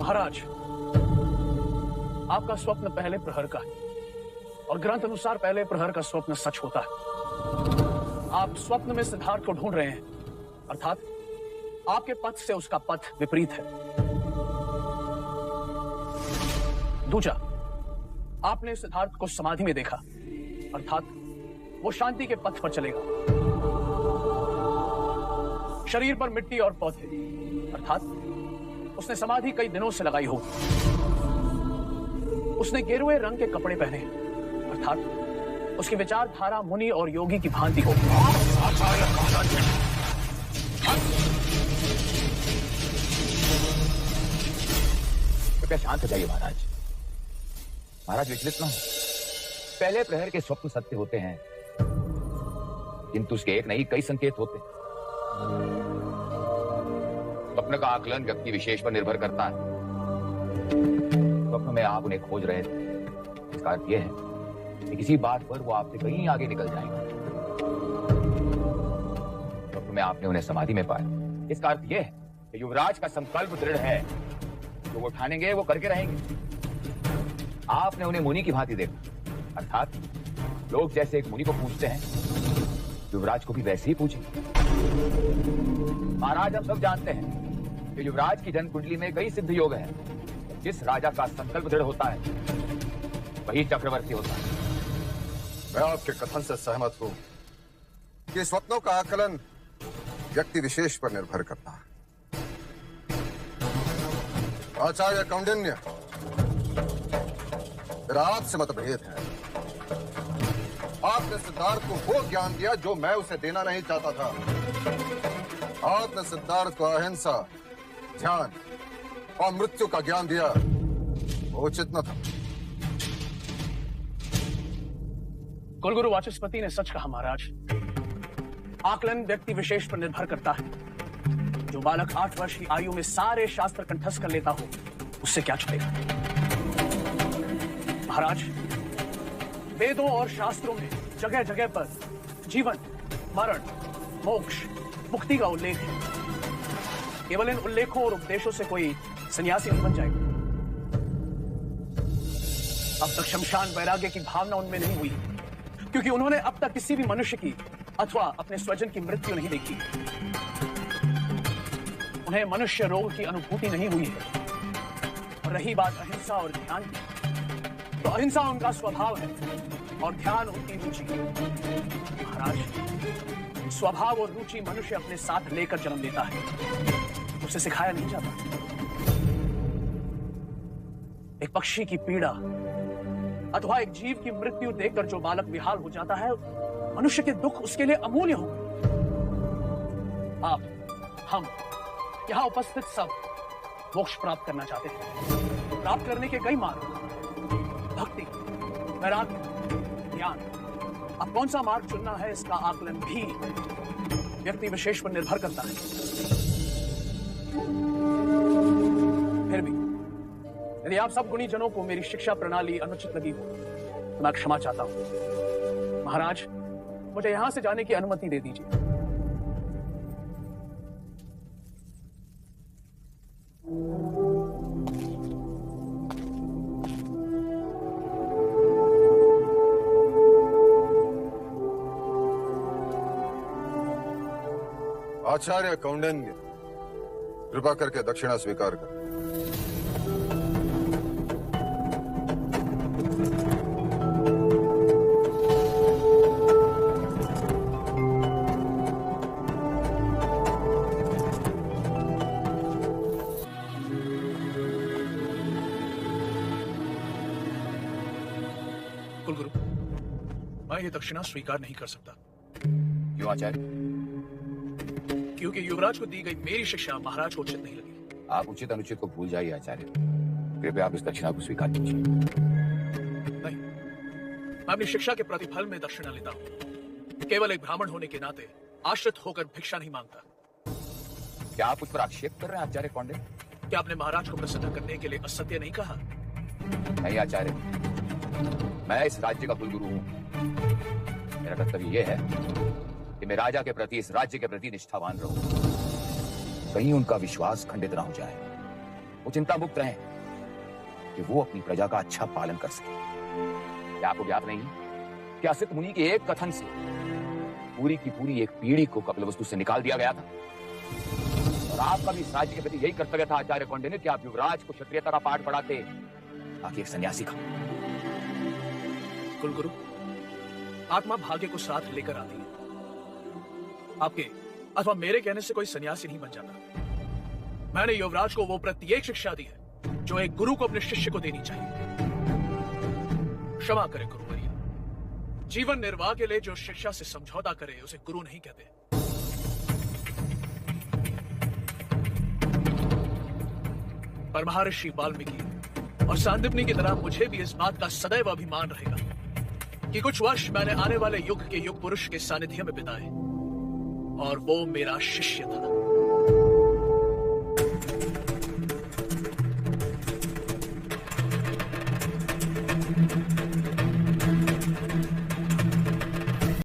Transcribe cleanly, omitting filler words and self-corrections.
महाराज, आपका स्वप्न पहले प्रहर का है और ग्रंथ अनुसार पहले प्रहर का स्वप्न सच होता है। आप स्वप्न में सिद्धार्थ को ढूंढ रहे हैं, अर्थात आपके पथ से उसका पथ विपरीत है। दूजा, आपने सिद्धार्थ को समाधि में देखा, अर्थात वो शांति के पथ पर चलेगा। शरीर पर मिट्टी और पौधे, अर्थात उसने समाधि कई दिनों से लगाई हो। उसने गेरुए रंग के कपड़े पहने, अर्थात उसकी विचारधारा मुनि और योगी की भांति हो। कृपया शांत हो जाइए महाराज। महाराज विचलित ना हो। पहले प्रहर के स्वप्न सत्य होते हैं, किंतु उसके एक नहीं कई संकेत होते हैं। स्वप्न का आकलन व्यक्ति विशेष पर निर्भर करता है। स्वप्न में आप उन्हें खोज रहे थे, इसका अर्थ यह है कि किसी बात पर वो आपसे कहीं आगे निकल जाएंगे। स्वप्न में आपने उन्हें समाधि में पाया, इसका अर्थ यह है कि युवराज का संकल्प दृढ़ है, जो वो ठानेंगे वो करके रहेंगे। आपने उन्हें मुनि की भांति देखा, अर्थात लोग जैसे एक मुनि को पूछते हैं, युवराज को भी वैसे ही पूछेंगे। महाराज, हम सब जानते हैं कि युवराज की जन्म कुंडली में कई सिद्ध योग हैं। जिस राजा का संकल्प दृढ़ होता है वही चक्रवर्ती होता है। मैं आपके कथन से सहमत हूं कि स्वप्नों का आकलन व्यक्ति विशेष पर निर्भर करता है। आचार्य कौंडिन्य, मेरा आपसे मतभेद है। आपने सिद्धार्थ को वो ज्ञान दिया जो मैं उसे देना नहीं चाहता था। आपने सिद्धार्थ को अहिंसा, ध्यान और मृत्यु का ज्ञान दिया, वो उचित न था। कुलगुरु वाचस्पति ने सच कहा महाराज। आकलन व्यक्ति विशेष पर निर्भर करता है। जो बालक 8 वर्ष की आयु में सारे शास्त्र कंठस्थ कर लेता हो, उससे क्या छुपेगा। महाराज, वेदों और शास्त्रों में जगह जगह पर जीवन, मरण, मोक्ष, मुक्ति का उल्लेख है। केवल इन उल्लेखों और उपदेशों से कोई सन्यासी नहीं बन जाएगा। अब तक शमशान वैराग्य की भावना उनमें नहीं हुई, क्योंकि उन्होंने अब तक किसी भी मनुष्य की अथवा अपने स्वजन की मृत्यु नहीं देखी। उन्हें मनुष्य रोग की अनुभूति नहीं हुई है। और रही बात अहिंसा और ध्यान की, तो अहिंसा उनका स्वभाव है और ध्यान उनकी रुचि। महाराज, स्वभाव और रुचि मनुष्य अपने साथ लेकर जन्म लेता है, उसे सिखाया नहीं जाता। एक पक्षी की पीड़ा अथवा एक जीव की मृत्यु देखकर जो बालक विहाल हो जाता है, मनुष्य के दुख उसके लिए अमूल्य हो। आप, हम, यहां उपस्थित सब मोक्ष प्राप्त करना चाहते हैं। प्राप्त करने के कई मार्ग, भक्ति, वैराग्य, ज्ञान। अब कौन सा मार्ग चुनना है, इसका आकलन भी व्यक्ति विशेष पर निर्भर करता है। फिर भी यदि आप सब गुणी जनों को मेरी शिक्षा प्रणाली अनुचित लगी हो, तो मैं क्षमा चाहता हूं। महाराज, मुझे यहां से जाने की अनुमति दे दीजिए। आचार्य कौंडिन्य, कृपा करके दक्षिणा स्वीकार कर। कुलगुरु, मैं ये दक्षिणा स्वीकार नहीं कर सकता। क्यों आचार्य? क्योंकि युवराज को दी गई मेरी शिक्षा महाराज को उचित नहीं लगी। आप उचित अनुचित को भूल जाइए आचार्य। कृपया आप इस दक्षिणा को स्वीकार कीजिए। नहीं, मैं अपनी शिक्षा के प्रतिफल में दक्षिणा लेता हूं। केवल एक ब्राह्मण होने के नाते आश्रित होकर भिक्षा नहीं मांगता। क्या आप उस पर आक्षेप कर रहे हैं आचार्य कौंडिन्य? क्या आपने महाराज को प्रसन्न करने के लिए असत्य नहीं कहा? नहीं आचार्य, मैं इस राज्य का कुलगुरु हूं। मेरा कर्तव्य यह है कि मैं राजा के प्रति, इस राज्य के प्रति निष्ठावान रहूं, कहीं उनका विश्वास खंडित ना हो जाए। वो चिंता मुक्त रहें कि वो अपनी प्रजा का अच्छा पालन कर सके। क्या आपको ज्ञात नहीं कि असित मुनि के एक कथन से पूरी की पूरी एक पीढ़ी को कपिलवस्तु से निकाल दिया गया था? और आपका भी इस राज्य के प्रति यही कर्तव्य था आचार्य कौंडिन्य कि आप युवराज को क्षत्रियता का पाठ पढ़ाते, ताकि एक सन्यासी का। कुलगुरु, आत्मा भाग्य को साथ लेकर आती है। आपके अथवा मेरे कहने से कोई सन्यासी नहीं बन जाता। मैंने युवराज को वो प्रत्येक शिक्षा दी है जो एक गुरु को अपने शिष्य को देनी चाहिए। क्षमा करें गुरुवर्य, जीवन निर्वाह के लिए जो शिक्षा से समझौता करे उसे गुरु नहीं कहते। पर महर्षि वाल्मीकि और सांदीपनि की तरह मुझे भी इस बात का सदैव अभिमान रहेगा कि कुछ वर्ष मैंने आने वाले युग के युग पुरुष के सानिध्य में बिताए और वो मेरा शिष्य था।